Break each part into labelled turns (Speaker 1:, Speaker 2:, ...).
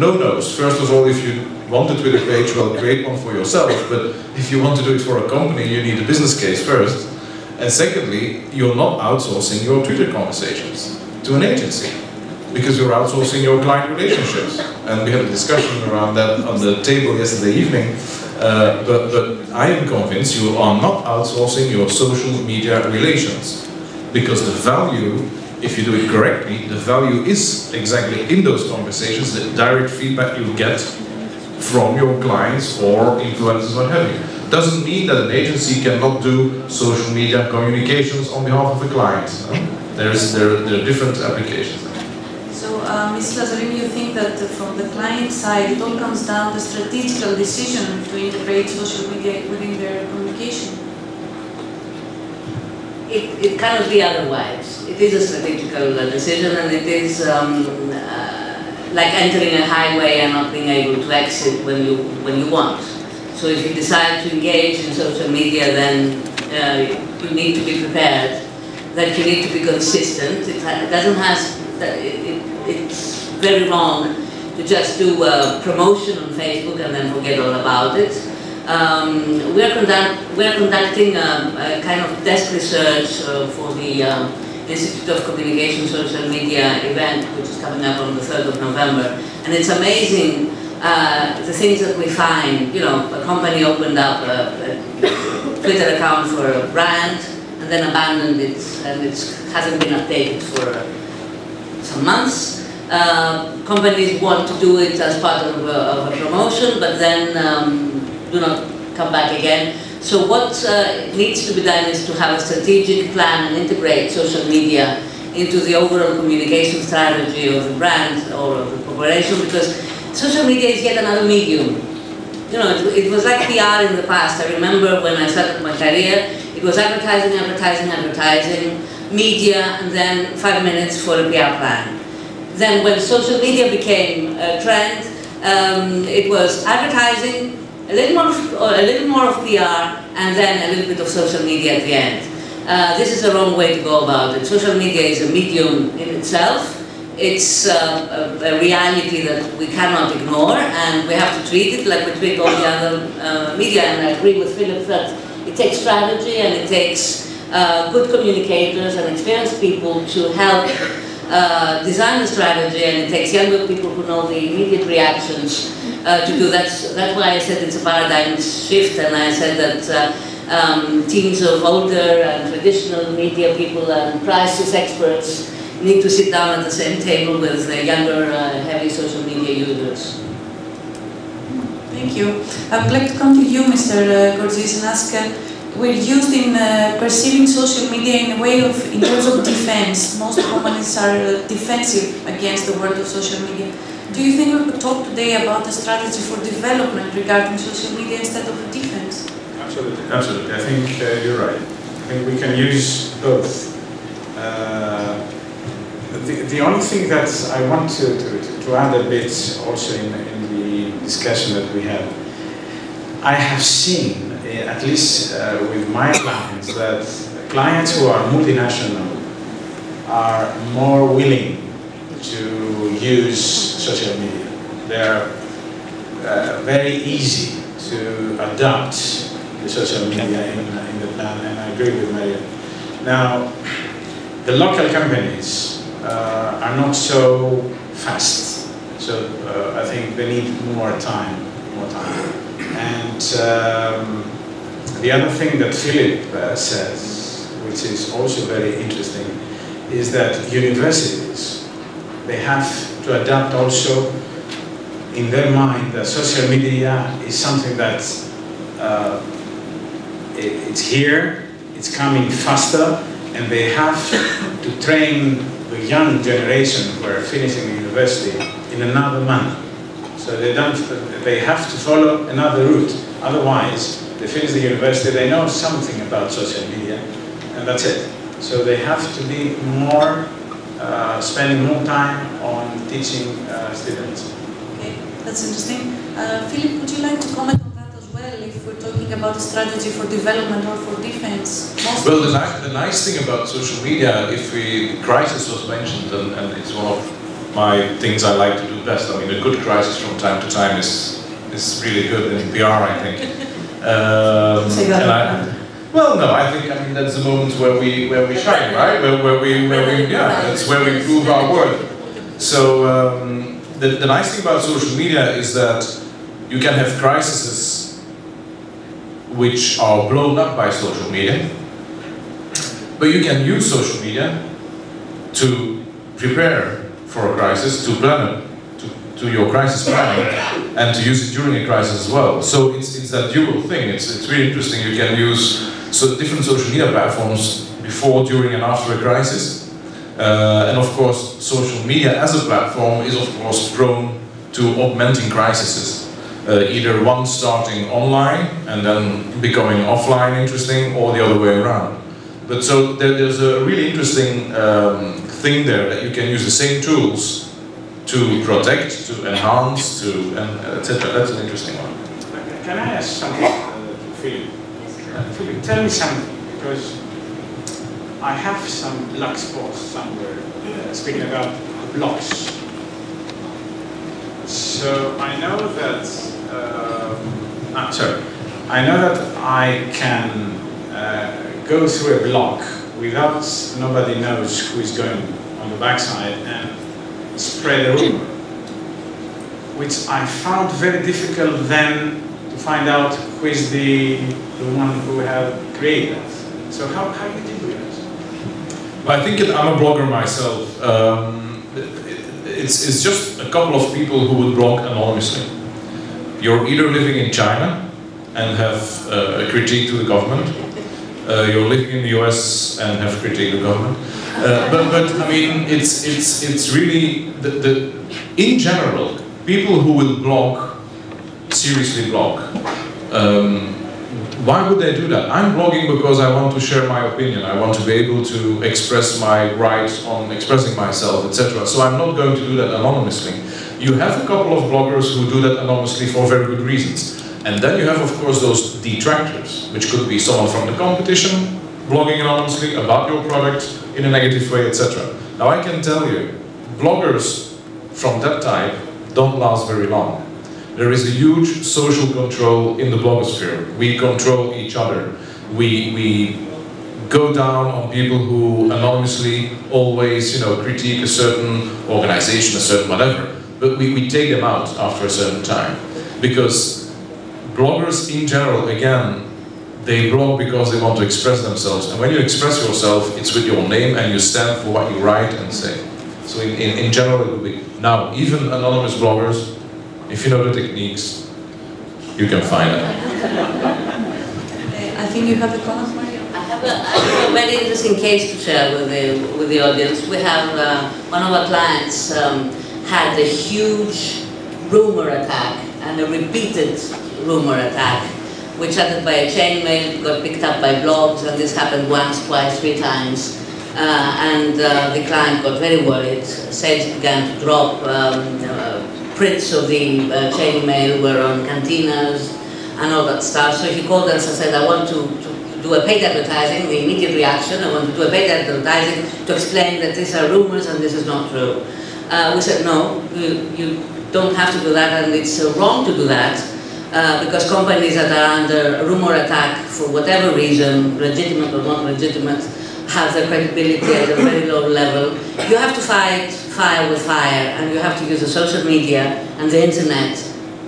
Speaker 1: no-nos. First of all, if you want a Twitter page, well, create one for yourself, but if you want to do it for a company, you need a business case first. And secondly, you're not outsourcing your Twitter conversations to an agency, because you're outsourcing your client relationships. And we had a discussion around that on the table yesterday evening, but I am convinced you are not outsourcing your social media relations, because the value, if you do it correctly, the value is exactly in those conversations, the direct feedback you get from your clients or influencers, what have you. Doesn't mean that an agency cannot do social media communications on behalf of a client. There are different applications.
Speaker 2: So, Ms. Lazarimou, you think that from the client side, it all comes down to strategical decision to integrate social media within their communication?
Speaker 3: It cannot be otherwise. It is a strategical decision, and it is like entering a highway and not being able to exit when you want. So if you decide to engage in social media, then you need to be prepared, that you need to be consistent. It's very wrong to just do promotion on Facebook and then forget all about it. We are conducting a kind of desk research for the Institute of Communication Social Media event, which is coming up on the 3rd of November. And it's amazing the things that we find. You know, a company opened up a Twitter account for a brand and then abandoned it, and it hasn't been updated for some months. Companies want to do it as part of a promotion, but then do not come back again. So what needs to be done is to have a strategic plan and integrate social media into the overall communication strategy of the brand or of the corporation, because social media is yet another medium. You know, it was like PR in the past. I remember when I started my career, it was advertising, advertising, advertising, media, and then 5 minutes for a PR plan. Then when social media became a trend, it was advertising, a little more of PR, and then a little bit of social media at the end. This is the wrong way to go about it. Social media is a medium in itself. It's a reality that we cannot ignore, and we have to treat it like we treat all the other media. And I agree with Philip that it takes strategy, and it takes good communicators and experienced people to help design the strategy, and it takes younger people who know the immediate reactions to do that. That's why I said it's a paradigm shift, and I said that teams of older and traditional media people and crisis experts need to sit down at the same table with younger, heavy social media users.
Speaker 2: Thank you. I would like to come to you, Mr. Gortzis, and ask, we're used in perceiving social media in a way of, in terms of defense. Most companies are defensive against the world of social media. Do you think we could talk today about a strategy for development regarding social media instead of defense?
Speaker 4: Absolutely, absolutely. I think you're right. I think we can use both. The only thing that I want to add a bit also in the discussion that we had, I have seen, at least with my clients, that clients who are multinational are more willing to use social media. They are very easy to adopt the social media in the plan, and I agree with Maria. Now, the local companies are not so fast, so I think they need more time. And the other thing that Philip says, which is also very interesting, is that universities, they have to adapt also in their mind that social media is something that it's here, it's coming faster, and they have to train the young generation who are finishing the university in another manner. So they have to follow another route. Otherwise, they finish the university, they know something about social media, and that's it. So they have to be more, spending more time on teaching students.
Speaker 2: Okay, that's interesting. Philip, would you like to comment on that as well, if we're talking about a strategy for development or for defense?
Speaker 1: Well, the nice thing about social media, crisis was mentioned, and it's one of my things I like to do the best. I mean, a good crisis from time to time is really good in PR, I think. Well, no, I mean that's the moment where we shine, right? That's where we prove our worth. So the nice thing about social media is that you can have crises which are blown up by social media, but you can use social media to prepare for a crisis, to plan it, to your crisis planning, and to use it during a crisis as well. So it's that dual thing. It's really interesting. You can use different social media platforms before, during, and after a crisis. And of course, social media as a platform is of course prone to augmenting crises. Either one starting online and then becoming offline interesting, or the other way around. But so there's a really interesting thing there, that you can use the same tools to protect, to enhance, etc. That's an interesting one.
Speaker 4: Can I ask something to Philip? Philip, tell me something, because I have some black spots somewhere speaking about blogs. So I know that I know that I can go through a blog without nobody knows who is going on the backside and spread a rumor, which I found very difficult then to find out who is the one who have created it. So how you deal with it?
Speaker 1: Well, I think I'm a blogger myself. It's just a couple of people who would blog anonymously. You're either living in China and have a critique to the government, you're living in the US and have critique to the government. But I mean, it's really in general, people who will blog, seriously blog. Why would they do that? I'm blogging because I want to share my opinion. I want to be able to express my right on expressing myself, etc. So I'm not going to do that anonymously. You have a couple of bloggers who do that anonymously for very good reasons. And then you have, of course, those detractors, which could be someone from the competition blogging anonymously about your product in a negative way, etc. Now I can tell you, bloggers from that type don't last very long. There is a huge social control in the blogosphere. We control each other. We go down on people who anonymously always, critique a certain organization, a certain whatever. But we take them out after a certain time. Because bloggers in general, again, they blog because they want to express themselves. And when you express yourself, it's with your name and you stand for what you write and say. So in general, it will be. Now, even anonymous bloggers, if you know the techniques, you can find it.
Speaker 2: I think you have a comment, Mario?
Speaker 3: I have a very interesting case to share with the audience. We have one of our clients had a huge rumor attack, and a repeated rumor attack, which started by a chain mail, got picked up by blogs, and this happened once, twice, 3 times. And the client got very worried. Sales began to drop. Prints of the chain mail were on cantinas and all that stuff. So he called us and said, I want to do a paid advertising. The immediate reaction, I want to do a paid advertising to explain that these are rumors and this is not true. We said, no, you don't have to do that, and it's wrong to do that. Because companies that are under a rumor attack for whatever reason, legitimate or not legitimate, have their credibility at a very low level. You have to fight fire with fire, and you have to use the social media and the internet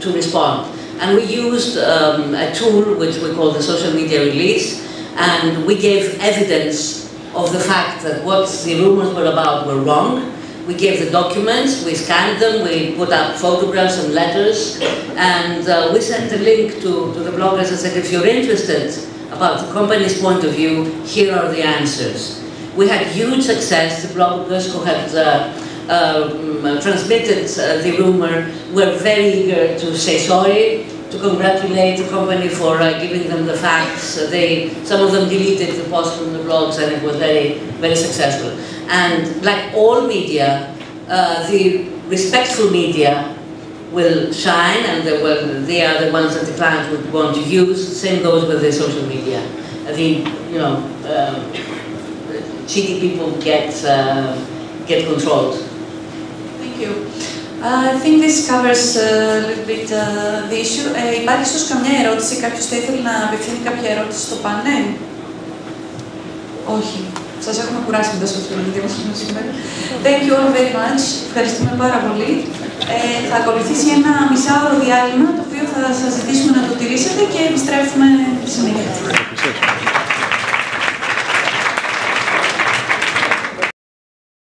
Speaker 3: to respond. And we used a tool which we call the social media release, and we gave evidence of the fact that what the rumors were about were wrong. We gave the documents, we scanned them, we put up photographs and letters, and we sent a link to the bloggers and said, if you're interested about the company's point of view, here are the answers. We had huge success. The bloggers who had transmitted the rumor were very eager to say sorry, to congratulate the company for giving them the facts. Some of them deleted the post from the blogs, and it was very, very successful. And like all media, the respectful media will shine, and they are the ones that the client would want to use. The same goes with the social media. Cheaty people get controlled.
Speaker 2: Thank you. I think this covers a little bit the issue. Υπάρχει ίσως καμιά ερώτηση, κάποιος θα ήθελε να απευθύνει κάποια ερώτηση στο πάνελ? Όχι. Σας έχουμε κουράσει με τα social media σήμερα. Thank you all very much. Ευχαριστούμε πάρα πολύ. Θα ακολουθήσει ένα μισάωρο διάλειμμα, το οποίο θα σας ζητήσουμε να το τηρήσετε και επιστρέφουμε στη συνέχεια.